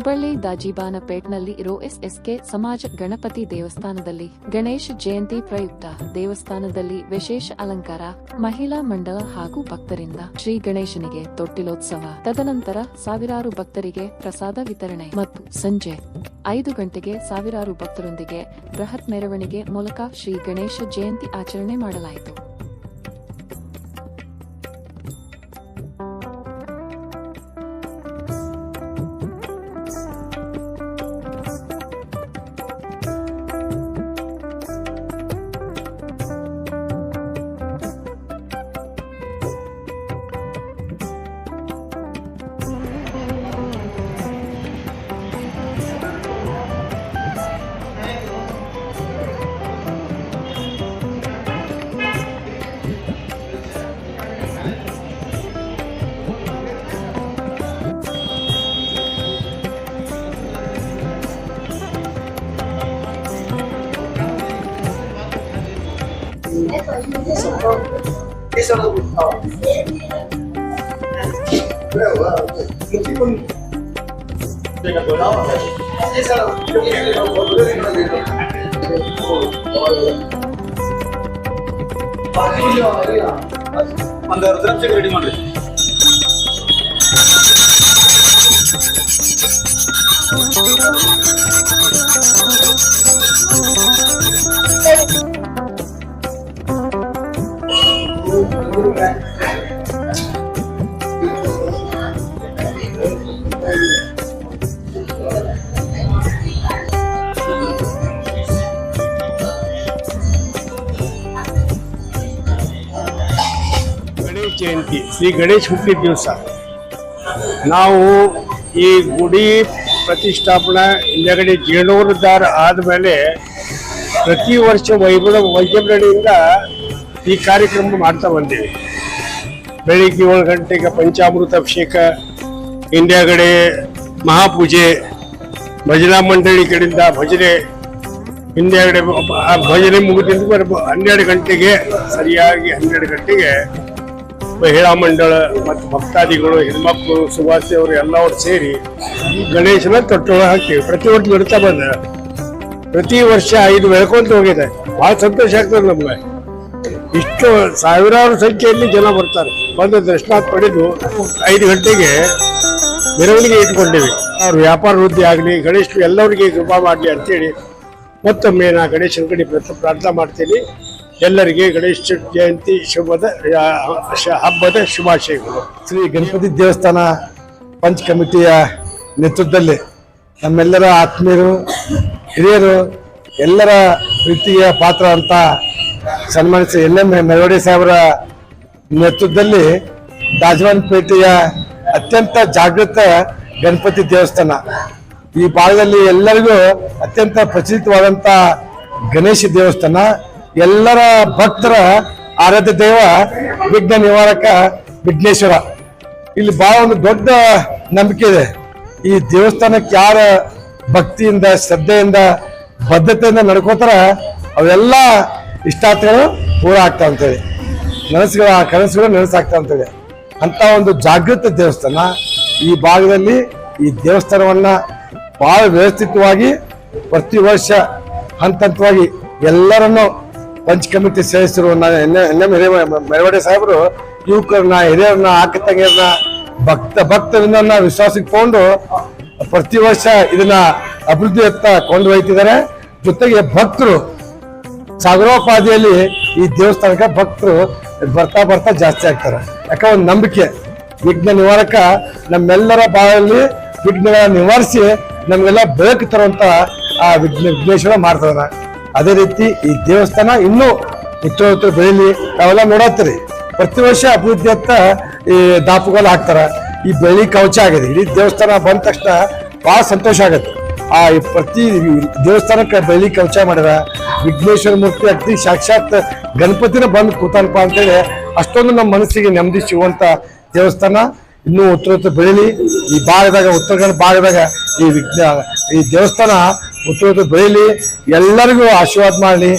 ಹುಬ್ಬಳ್ಳಿ ದಾಜಿಬಾನಪೇಟ್ನಲ್ಲಿ ಇರೋ ಎಸ್ಎಸ್ಕೆ ಸಮಾಜ ಗಣಪತಿ ದೇವಸ್ಥಾನದಲ್ಲಿ ಗಣೇಶ ಜಯಂತಿ ಪ್ರಯುಕ್ತ ದೇವಸ್ಥಾನದಲ್ಲಿ ವಿಶೇಷ ಅಲಂಕಾರ, ಮಹಿಳಾ ಮಂಡಲ ಹಾಗೂ ಭಕ್ತರಿಂದ ಶ್ರೀ ಗಣೇಶನಿಗೆ ತೊಟ್ಟಿಲೋತ್ಸವ, ತದನಂತರ ಸಾವಿರಾರು ಭಕ್ತರಿಗೆ ಪ್ರಸಾದ ವಿತರಣೆ ಮತ್ತು ಸಂಜೆ 5 ಗಂಟೆಗೆ ಸಾವಿರಾರು ಭಕ್ತರೊಂದಿಗೆ ಬೃಹತ್ ಮೆರವಣಿಗೆ ಮೂಲಕ ಶ್ರೀ ಗಣೇಶ ಜಯಂತಿ ಆಚರಣೆ ಮಾಡಲಾಯಿತು. ಒಂದು ರುದ್ರಾಕ್ಷಿಗೆ ರೆಡಿ ಮಾಡ್ರಿ. ಜಯಂತಿ ಶ್ರೀ ಗಣೇಶ್ ಹುಟ್ಟಿದ ದಿವಸ ನಾವು ಈ ಗುಡಿ ಪ್ರತಿಷ್ಠಾಪನಾ ಹಿಂದಗಡೆ ಜೀರ್ಣೋದ್ಧಾರ ಆದಮೇಲೆ ಪ್ರತಿ ವರ್ಷ ವಿಜೃಂಭಣೆಯಿಂದ ಈ ಕಾರ್ಯಕ್ರಮ ಮಾಡ್ತಾ ಬಂದೀವಿ. ಬೆಳಿಗ್ಗೆ 7 ಗಂಟೆಗೆ ಪಂಚಾಮೃತ ಅಭಿಷೇಕ, ಹಿಂದಗಡೆ ಮಹಾಪೂಜೆ, ಭಜನಾ ಮಂಡಳಿ ಕಡೆಯಿಂದ ಭಜನೆ, ಹಿಂದೆಗಡೆ ಭಜನೆ ಮುಗಿದ 12 ಗಂಟೆಗೆ ಸರಿಯಾಗಿ 12 ಗಂಟೆಗೆ ಮಹಿಳಾ ಮಂಡಳ ಮತ್ತು ಭಕ್ತಾದಿಗಳು, ಹೆಣ್ಮಕ್ಳು, ಸುವಾಸಿಯವರು ಎಲ್ಲವರು ಸೇರಿ ಗಣೇಶನ ತೊಟ್ಟೊಳಗೆ ಹಾಕ್ತೀವಿ. ಪ್ರತಿ ವರ್ಷ ನಡ್ತಾ ಬಂದ ಪ್ರತಿ ವರ್ಷ 5 ಬೆಳ್ಕೊಂತ ಹೋಗಿದೆ. ಭಾಳ ಸಂತೋಷ ಆಗ್ತದೆ ನಮ್ಗೆ. ಇಷ್ಟು ಸಾವಿರಾರು ಸಂಖ್ಯೆಯಲ್ಲಿ ಜನ ಬರ್ತಾರೆ. ಬಂದು ದರ್ಶನ ಪಡೆದು 5 ಗಂಟೆಗೆ ಮೆರವಣಿಗೆ ಇಟ್ಕೊಂಡಿವಿ. ಅವ್ರ ವ್ಯಾಪಾರ ವೃದ್ಧಿ ಆಗಲಿ, ಗಣೇಶ ಎಲ್ಲರಿಗೆ ಕೃಪಾ ಮಾಡಲಿ ಅಂತೇಳಿ ಮತ್ತೊಮ್ಮೆ ನಾ ಗಣೇಶನ ಕಡೆ ಪ್ರಾರ್ಥನೆ ಮಾಡ್ತೀನಿ. ಎಲ್ಲರಿಗೆ ಗಣೇಶ ಜಯಂತಿ ಹಬ್ಬದ ಶುಭಾಶಯಗಳು. ಶ್ರೀ ಗಣಪತಿ ದೇವಸ್ಥಾನ ಪಂಚ್ ಕಮಿಟಿಯ ನೇತೃತ್ವದಲ್ಲಿ ನಮ್ಮೆಲ್ಲರ ಆತ್ಮೀಯರು, ಹಿರಿಯರು, ಎಲ್ಲರ ಪ್ರೀತಿಯ ಪಾತ್ರ ಅಂತ ಸನ್ಮಾನಿಸಿ NM ಮೆರವಡೆ ಸಾಹೇಬರ ನೇತೃತ್ವದಲ್ಲಿ ದಾಜವಾನಪೇಟೆಯ ಅತ್ಯಂತ ಜಾಗೃತ ಗಣಪತಿ ದೇವಸ್ಥಾನ, ಈ ಭಾಗದಲ್ಲಿ ಎಲ್ಲರಿಗೂ ಅತ್ಯಂತ ಪ್ರಚಲಿತವಾದಂಥ ಗಣೇಶ ದೇವಸ್ಥಾನ, ಎಲ್ಲರ ಭಕ್ತರ ಆರಾಧ್ಯ ದೈವ ವಿಘ್ನ ನಿವಾರಕ ವಿಘ್ನೇಶ್ವರ. ಇಲ್ಲಿ ಬಹಳ ಒಂದು ದೊಡ್ಡ ನಂಬಿಕೆ ಇದೆ. ಈ ದೇವಸ್ಥಾನಕ್ಕೆ ಯಾರ ಭಕ್ತಿಯಿಂದ, ಶ್ರದ್ಧೆಯಿಂದ, ಬದ್ಧತೆಯಿಂದ ನಡ್ಕೋತಾರ ಅವೆಲ್ಲ ಇಷ್ಟಾರ್ಥಗಳು ಪೂರ ಆಗ್ತಾ ಅಂತೇಳಿ, ಕನಸುಗಳು ನನಸಾಗ್ತಾ ಅಂತೇಳಿ ಅಂತ ಒಂದು ಜಾಗೃತ ದೇವಸ್ಥಾನ. ಈ ಭಾಗದಲ್ಲಿ ಈ ದೇವಸ್ಥಾನವನ್ನ ಬಹಳ ವ್ಯವಸ್ಥಿತವಾಗಿ ಪ್ರತಿ ವರ್ಷ ಹಂತ ಹಂತವಾಗಿ ಎಲ್ಲರನ್ನು ಪಂಚ್ ಕಮಿಟಿ ಸದಸ್ಯರು, NM ಮೆರವಡೆ ಸಾಹೇಬರು, ಯುವಕರನ್ನ, ಹಿರಿಯರನ್ನ, ಅಕ್ಕ ತಂಗಿಯರನ್ನ, ಭಕ್ತರಿಂದ ವಿಶ್ವಾಸಕ್ಕೆ ತಗೊಂಡು ಪ್ರತಿ ವರ್ಷ ಇದನ್ನ ಅಭಿವೃದ್ಧಿ ಹತ್ತ ಕೊಂಡೊಯ್ತಿದ್ದಾರೆ. ಜೊತೆಗೆ ಭಕ್ತರು ಸಾಗರೋಪಾದಿಯಲ್ಲಿ ಈ ದೇವಸ್ಥಾನಕ್ಕೆ ಭಕ್ತರು ಬರ್ತಾ ಜಾಸ್ತಿ ಆಗ್ತಾರೆ. ಯಾಕೆ ಒಂದು ನಂಬಿಕೆ, ವಿಘ್ನ ನಿವಾರಕ ನಮ್ಮೆಲ್ಲರ ಬಾಳಲ್ಲಿ ವಿಘ್ನಗಳ ನಿವಾರಿಸಿ ನಮ್ಗೆಲ್ಲ ಬೆಳಕು ತರುವಂತ ಆ ವಿಘ್ನೇಶ್ವರ ಮಾಡ್ತಾರ. ಅದೇ ರೀತಿ ಈ ದೇವಸ್ಥಾನ ಇನ್ನೂ ಉತ್ತರ ಬೆಳೀಲಿ. ನಾವೆಲ್ಲ ನೋಡತ್ತೀರಿ ಪ್ರತಿ ವರ್ಷ ಅಭಿವೃದ್ಧಿ ಅಂತ ಈ ದಾಪುಗಾಲ ಹಾಕ್ತಾರ. ಈ ಬೆಳಿ ಕವಚ ಆಗಿದೆ. ಇಡೀ ದೇವಸ್ಥಾನ ಬಂದ ತಕ್ಷಣ ಬಹಳ ಸಂತೋಷ ಆಗುತ್ತೆ. ಆ ಪ್ರತಿ ದೇವಸ್ಥಾನಕ್ಕೆ ಬೆಳಿ ಕವಚ ಮಾಡಿದ ವಿಘ್ನೇಶ್ವರ ಮೂರ್ತಿ ಅಗ್ನಿ ಸಾಕ್ಷಾತ್ ಗಣಪತಿನ ಬಂದು ಕೂತಾನಪ್ಪ ಅಂತೇಳಿ ಅಷ್ಟೊಂದು ನಮ್ಮ ಮನಸ್ಸಿಗೆ ನೆಮ್ಮದಿ ಸಿಗುವಂತ ದೇವಸ್ಥಾನ ಇನ್ನೂ ಉತ್ತರ ಬೆಳೀಲಿ. ಈ ಭಾಗದಾಗ, ಉತ್ತರ ಕನ್ನಡ ಭಾಗದಾಗ ಈ ದೇವಸ್ಥಾನ ಉತ್ತರ ಬೆಳೀಲಿ. ಎಲ್ಲರಿಗೂ ಆಶೀರ್ವಾದ ಮಾಡಲಿ.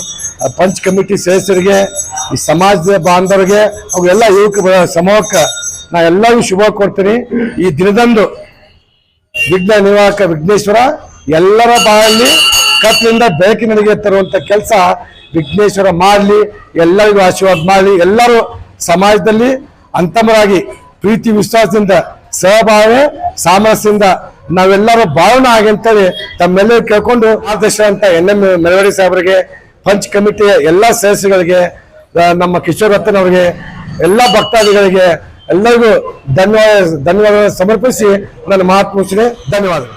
ಪಂಚ್ ಕಮಿಟಿ ಸದಸ್ಯರಿಗೆ, ಈ ಸಮಾಜದ ಬಾಂಧವರಿಗೆ, ಅವೆಲ್ಲ ಯುವಕ ಸಮೂಹಕ್ಕೆ ನಾ ಎಲ್ಲರಿಗೂ ಶುಭ ಕೊಡ್ತೀನಿ. ಈ ದಿನದಂದು ವಿಘ್ನ ನಿವಾರಕ ವಿಘ್ನೇಶ್ವರ ಎಲ್ಲರ ಬಾಯಲ್ಲಿ ಕತ್ತಲಿಂದ ಬೆಳಕಿನಡೆಗೆ ತರುವಂತ ಕೆಲಸ ವಿಘ್ನೇಶ್ವರ ಮಾಡಲಿ, ಎಲ್ಲರಿಗೂ ಆಶೀರ್ವಾದ ಮಾಡಲಿ. ಎಲ್ಲರೂ ಸಮಾಜದಲ್ಲಿ ಅಂತಮರಾಗಿ ಪ್ರೀತಿ ವಿಶ್ವಾಸದಿಂದ ಸಹಭಾವ ಸಾಮರಸ್ಯದಿಂದ ನಾವೆಲ್ಲರೂ ಭಾವನೆ ಆಗಿ ಅಂತೇಳಿ ತಮ್ಮೆಲ್ಲರೂ ಕೇಳ್ಕೊಂಡು ಮಾರ್ಗದರ್ಶನ ಅಂತ NM ಮೆರವಡಿ ಸಾಹೇಬರಿಗೆ, ಪಂಚ್ ಕಮಿಟಿಯ ಎಲ್ಲ ಸದಸ್ಯಗಳಿಗೆ, ನಮ್ಮ ಕಿಶೋರ್ ರತನ್ ಅವರಿಗೆ, ಎಲ್ಲ ಭಕ್ತಾದಿಗಳಿಗೆ ಎಲ್ಲರಿಗೂ ಧನ್ಯವಾದ ಸಮರ್ಪಿಸಿ ನನ್ನ ಮಾತು ಮುಗಿಸಿದೆ. ಧನ್ಯವಾದಗಳು.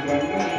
Thank you.